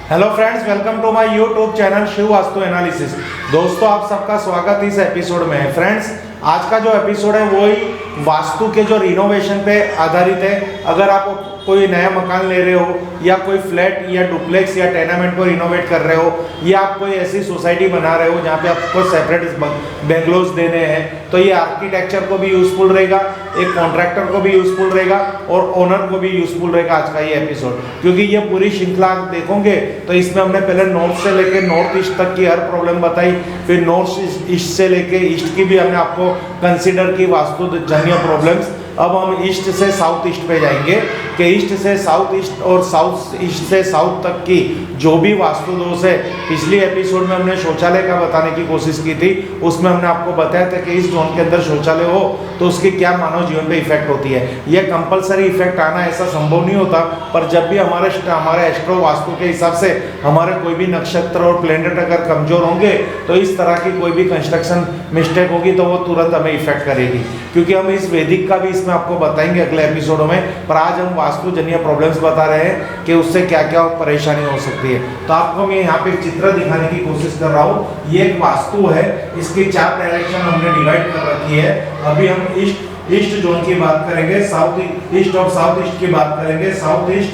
Hello friends, welcome to my YouTube channel Shiv Vastu analysis. दोस्तों, आप सबका स्वागत इस एपिसोड में है। फ्रेंड्स, आज का जो एपिसोड है वही वास्तु के जो रिनोवेशन पे आधारित है। अगर आप कोई नया मकान ले रहे हो या कोई फ्लैट या डुप्लेक्स या टेनामेंट को रिनोवेट कर रहे हो या आप कोई ऐसी सोसाइटी बना रहे हो जहाँ पे आपको सेपरेट बेंगलोज देने हैं, तो ये आर्किटेक्चर को भी यूजफुल रहेगा, एक कॉन्ट्रैक्टर को भी यूजफुल रहेगा और ओनर को भी यूजफुल रहेगा आज का ये एपिसोड। क्योंकि ये पूरी श्रृंखला आप देखोगे तो इसमें हमने पहले नॉर्थ से लेके नॉर्थ ईस्ट तक की हर प्रॉब्लम बताई, फिर नॉर्थ ईस्ट से लेके ईस्ट की भी हमने आपको कंसिडर की वास्तु जन्य प्रॉब्लम्स। अब हम ईस्ट से साउथ ईस्ट पे जाएंगे कि ईस्ट से साउथ ईस्ट और साउथ ईस्ट से साउथ तक की जो भी वास्तु दोष है। पिछली एपिसोड में हमने शौचालय का बताने की कोशिश की थी, उसमें हमने आपको बताया था कि इस जोन के अंदर शौचालय हो तो उसकी क्या मानव जीवन पे इफेक्ट होती है। यह कंपलसरी इफेक्ट आना ऐसा संभव नहीं होता, पर जब भी हमारे एस्ट्रो वास्तु के हिसाब से हमारे कोई भी नक्षत्र और प्लेनेट अगर कमजोर होंगे तो इस तरह की कोई भी कंस्ट्रक्शन मिस्टेक होगी तो वो तुरंत हमें इफेक्ट करेगी। क्योंकि हम इस वैदिक का भी इसमें आपको बताएंगे अगले एपिसोडों में, पर आज हम वास्तु जन्य प्रॉब्लम्स बता रहे हैं कि उससे क्या क्या परेशानी हो सकती है। तो आपको मैं यहाँ पे चित्र दिखाने की कोशिश कर रहा हूँ। ये एक वास्तु है, इसकी 4 डायरेक्शन हमने डिवाइड कर रखी है। अभी हम ईस्ट जोन की बात करेंगे, साउथ ईस्ट और साउथ ईस्ट की बात करेंगे, साउथ ईस्ट,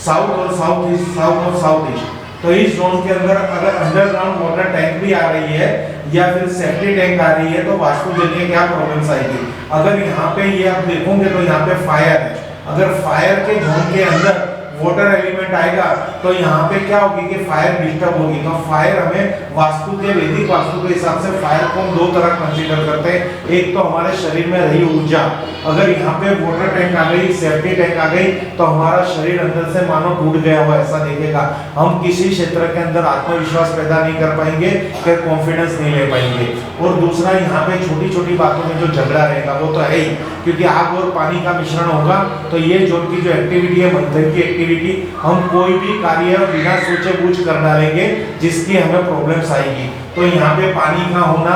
साउथ और साउथ ईस्ट, साउथ और साउथ ईस्ट। तो इस जोन के अंदर अगर अंडरग्राउंड वाटर टैंक भी आ रही है या फिर सेफ्टी टैंक आ रही है तो वास्तु जन्य क्या प्रॉब्लम्स आएगी। अगर यहाँ पे ये आप देखोगे तो यहाँ पे फायर है, अगर फायर के जोन के अंदर वाटर एलिमेंट आएगा तो यहाँ पे क्या होगी कि फायर डिस्टर्ब होगी। तो फायर हमें वास्तु के वैदिक वास्तु के हिसाब से फायर को हम 2 तरह कंसीडर करते हैं। एक तो हमारे शरीर में रही ऊर्जा, अगर यहाँ पे वाटर टैंक आ गई, सेफ्टी टैंक आ गई तो हमारा शरीर अंदर से मानो टूट गया हुआ ऐसा दिखेगा। हम किसी क्षेत्र के अंदर आत्मविश्वास पैदा नहीं कर पाएंगे, फिर कॉन्फिडेंस नहीं ले पाएंगे। और दूसरा, यहाँ पे छोटी छोटी बातों में जो झगड़ा रहेगा वो तो है ही, क्योंकि आग और पानी का मिश्रण होगा। तो ये जोन की जो एक्टिविटी है, मंथन की एक्टिविटी, हम कोई भी कार्य बिना सोचे बूझ कर डालेंगे जिसकी हमें प्रॉब्लम्स आएगी। तो यहाँ पे पानी का होना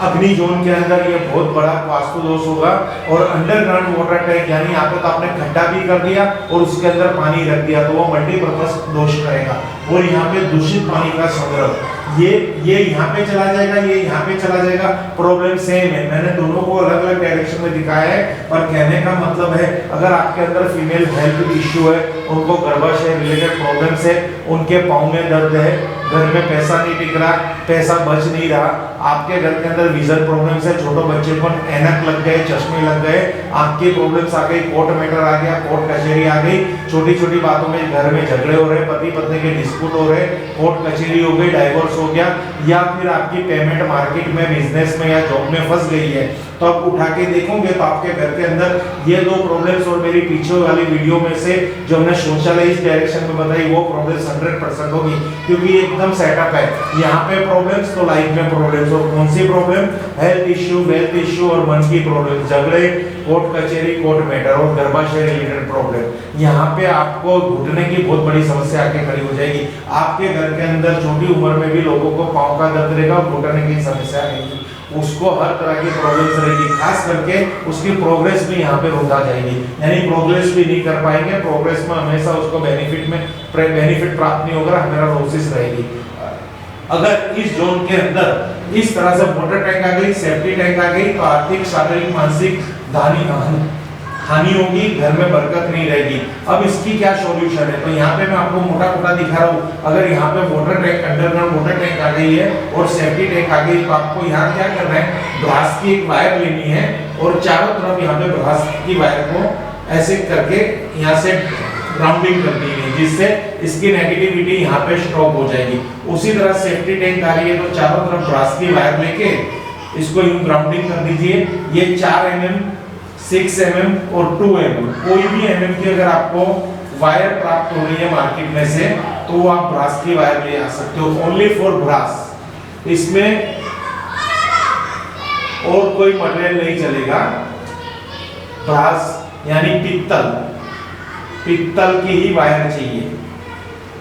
अग्नि जोन के अंदर ये बहुत बड़ा वास्तु दोष होगा। और अंडरग्राउंड वाटर टैंक यानी यहाँ पे तो आपने खड्डा भी कर दिया और उसके अंदर पानी रख दिया तो वो मल्टीपर्पज दोष करेगा। और यहाँ पे दूषित पानी का संग्रह, ये यहाँ पे चला जाएगा, ये यहाँ पे चला जाएगा, प्रॉब्लम सेम है। मैंने दोनों को अलग अलग डायरेक्शन में दिखाया है, पर कहने का मतलब है अगर आपके अंदर फीमेल हेल्थ इश्यू है, उनको गर्भाशय रिलेटेड प्रॉब्लम्स है, उनके पाँव में दर्द है, घर में पैसा नहीं टिक रहा, पैसा बच नहीं रहा, आपके घर के अंदर विजन प्रॉब्लम्स है, छोटे बच्चे को ऐनक लग गए, चश्मे लग गए, आपकी प्रॉब्लम्स आ गई, कोर्ट मैटर आ गया, कोर्ट कचहरी आ गई, छोटी छोटी बातों में घर में झगड़े हो रहे, पति पत्नी के डिस्प्यूट हो रहे, कोर्ट कचहरी हो गई, डाइवोर्स हो गया, या फिर आपकी पेमेंट मार्केट में, बिजनेस में या जॉब में फंस गई है, तो आप उठा के देखोगे तो आपके घर के अंदर ये 2 प्रॉब्लम्स और मेरी पीछे वाली वीडियो में से जो हमने शौचालय इस डायरेक्शन में बताई वो प्रॉब्लम्स 100% होगी, क्योंकि ये एकदम सेटअप है। यहाँ पे प्रॉब्लम्स तो लाइफ में प्रॉब्लम्स, और कौन सी problem? Health issue, wealth issue और मन की प्रॉब्लम, झगड़े, कोर्ट कचहरी, कोर्ट मैटर और गर्भाशय रिलेटेड प्रॉब्लम। यहाँ पे आपको घुटने की बहुत बड़ी समस्या आके खड़ी हो जाएगी। आपके घर के अंदर छोटी उम्र में भी लोगों को पाँव का दर्द रहेगा और घुटने की समस्या रहेगी, उसको हर तरह की प्रॉब्लम्स रहेगी, खास करके उसकी प्रोग्रेस भी यहाँ पे रुका जाएगी, यानी प्रोग्रेस भी नहीं कर पाएंगे। प्रोग्रेस में हमेशा उसको बेनिफिट प्राप्त नहीं होगा, हमेरा लॉसेस रहेगी। अगर इस जोन के अंदर इस तरह से वाटर टैंक आ गई, सेफ्टी टैंक आ गई, तो आर्थिक, शारीरिक, मानसिक हानि होगी, घर में बरकत नहीं रहेगी। अब इसकी क्या सॉल्यूशन है? तो यहाँ पे मैं आपको मोटा मोटा दिखा रहा हूँ। अगर यहाँ पे water tank, underground water tank आ गई है और सेफ्टी टैंक आ गई, तो आपको यहाँ क्या करना है, ब्रास की एक वायर लेनी है और चारों तरफ यहाँ पे ब्रास की वायर को ऐसे करके यहाँ से ग्राउंडिंग कर दी है, जिससे इसकी नेगेटिविटी यहाँ पे स्टॉप हो जाएगी। उसी तरह सेफ्टी टैंक आ रही है तो चारों तरफ ब्रास की वायर लेके इसको यूं ग्राउंडिंग कर दीजिए। ये 4 mm, 6 mm और 2 mm, कोई भी mm की अगर आपको वायर प्राप्त हो रही है मार्केट में से तो आप ब्रास की वायर ले आ सकते हो, ओनली फॉर ब्रास। इसमें और कोई मटेरियल नहीं चलेगा। ब्रास यानी पित्तल की ही वायर चाहिए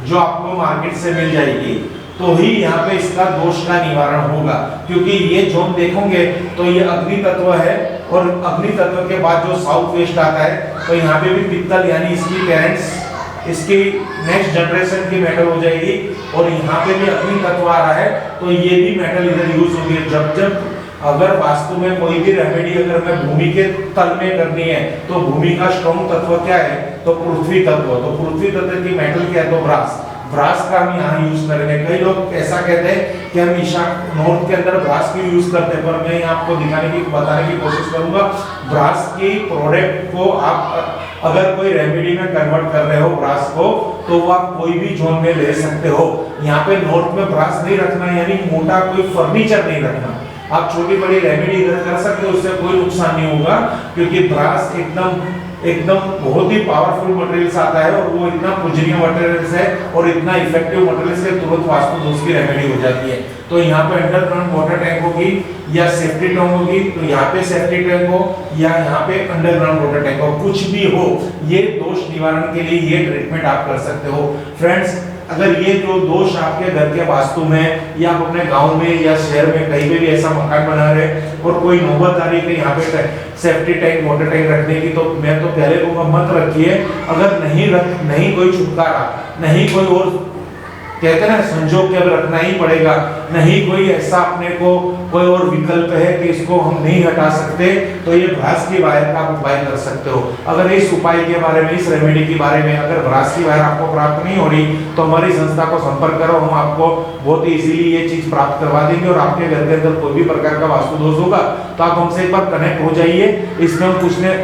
जो आपको मार्केट से मिल जाएगी, तो ही यहाँ पे इसका दोष का निवारण होगा। क्योंकि ये जोन देखोगे तो ये अग्नि तत्व है और अग्नि तत्व के बाद जो साउथ वेस्ट आता है तो यहाँ पे भी पित्तल यानी इसकी पेरेंट्स इसकी नेक्स्ट जनरेशन की मेटल हो जाएगी। और यहाँ पे भी अग्नि तत्व आ रहा है तो ये भी मेटल इधर यूज होगी। जब अगर वास्तु में कोई भी रेमेडी अगर हमें भूमि के तल में करनी है तो भूमि का स्ट्रॉन्ग तत्व क्या है, तो पृथ्वी तत्व। तो पृथ्वी तत्व की मेटल क्या है, तो ब्रास। ब्रास का हम यहाँ यूज करेंगे। कई लोग ऐसा कहते हैं कि हम ईशान नॉर्थ के अंदर ब्रास की यूज करते हैं, पर मैं यहाँ आपको बताने की कोशिश करूंगा। ब्रास की प्रोडक्ट को आप अगर कोई रेमेडी में कन्वर्ट कर रहे हो ब्रास को, तो वो आप कोई भी जोन में ले सकते हो। यहाँ पे नॉर्थ में ब्रास नहीं रखना, यानी मोटा कोई फर्नीचर नहीं रखना। आप छोटी बड़ी रेमेडी इधर कर सकते हो, उससे कोई नुकसान नहीं होगा, क्योंकि ब्रास एकदम बहुत ही पावरफुल मटेरियल्स आता है और वो इतना पूजनीय मटेरियल्स है और इतना इफेक्टिव मटेरियल्स है, तुरंत वास्तु दोष की रेमेडी हो जाती है। तो यहाँ पे अंडरग्राउंड वाटर टैंक होगी या सेफ्टी टैंक होगी, तो यहाँ पे सेफ्टी टैंक हो या यहाँ पे अंडरग्राउंड वाटर टैंक हो, कुछ भी हो, ये दोष निवारण के लिए ये ट्रीटमेंट आप कर सकते हो। फ्रेंड्स, अगर ये जो दोष आपके घर के वास्तु में या आप अपने गांव में या शहर में कहीं पे भी ऐसा मकान बना रहे और कोई नौबत आ रही है यहाँ पे सेफ्टी टैंक वाटर टैंक रखने की, तो मैं तो पहले कहूँगा मत रखिए। अगर नहीं कोई छुटकारा, नहीं कोई और कहते हैं ना संजोग के अब रखना ही पड़ेगा, नहीं कोई ऐसा अपने को कोई और विकल्प है कि इसको हम नहीं हटा सकते, तो ये भ्रास की वायर का उपाय कर सकते हो। अगर इस उपाय के बारे में, इस रेमेडी के बारे में अगर भ्रास की वायर आपको प्राप्त नहीं हो रही, तो हमारी संस्था को संपर्क करो, हम आपको बहुत ही इजीली ये चीज प्राप्त करवा देंगे। और आपके घर के अंदर कोई भी प्रकार का वास्तु दोष होगा तो आप हमसे एक बार कनेक्ट हो जाइए। इसमें हम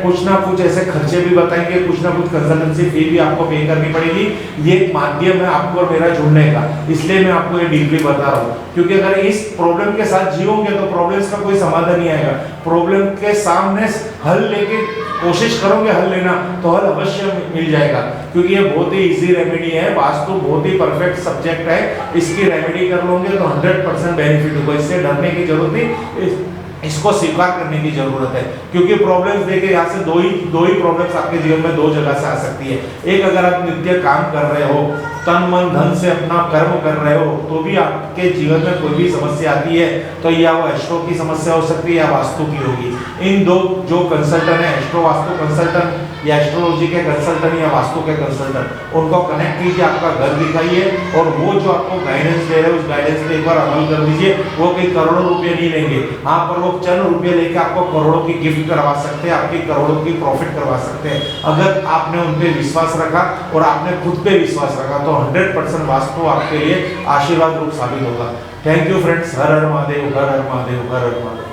कुछ ना कुछ ऐसे खर्चे भी बताएंगे, कुछ ना कुछ कंसल्टेंसी फी भी आपको पे करनी पड़ेगी। ये एक माध्यम है आपको और मेरा जुड़ने का, इसलिए मैं आपको ये डीपली बता रहा हूँ। क्योंकि अगर इस प्रॉब्लम के साथ जियोगे तो प्रॉब्लम्स का कोई समाधान नहीं आएगा। प्रॉब्लम के सामने हल लेके कोशिश करोगे हल लेना, तो हल अवश्य मिल जाएगा। क्योंकि ये बहुत ही इजी रेमेडी है, वास्तु बहुत ही परफेक्ट सब्जेक्ट है। इसकी रेमेडी कर लोगे तो 100% बेनिफिट होगा। इससे डरने की जरूरत नहीं, इसको स्वीकार करने की जरूरत है। क्योंकि प्रॉब्लम्स देखिए, यहाँ से दो ही प्रॉब्लम्स आपके जीवन में दो जगह से आ सकती है। एक, अगर आप नित्य काम कर रहे हो, तन मन धन से अपना कर्म कर रहे हो, तो भी आपके जीवन में कोई भी समस्या आती है तो या वो एस्ट्रो की समस्या हो सकती है या वास्तु की होगी। इन दो जो कंसल्टेंट है, एस्ट्रो वास्तु कंसल्टेंट या एस्ट्रोलॉजी के कंसल्टेंट या वास्तु के कंसल्टेंट, उनको कनेक्ट कीजिए, आपका घर दिखाइए और वो जो आपको गाइडेंस दे रहे हैं उस गाइडेंस पे एक बार अमल कर दीजिए। वो कई करोड़ों रुपए नहीं लेंगे, हाँ, पर वो चंद रुपए लेके आपको करोड़ों की गिफ्ट करवा सकते हैं, आपकी करोड़ों की प्रॉफिट करवा सकते हैं। अगर आपने उन पे विश्वास रखा और आपने खुद पे विश्वास रखा तो 100% वास्तु आपके लिए आशीर्वाद रूप साबित होगा। Thank you friends. Her her Mahadev, her her Mahadev, her her Mahadev.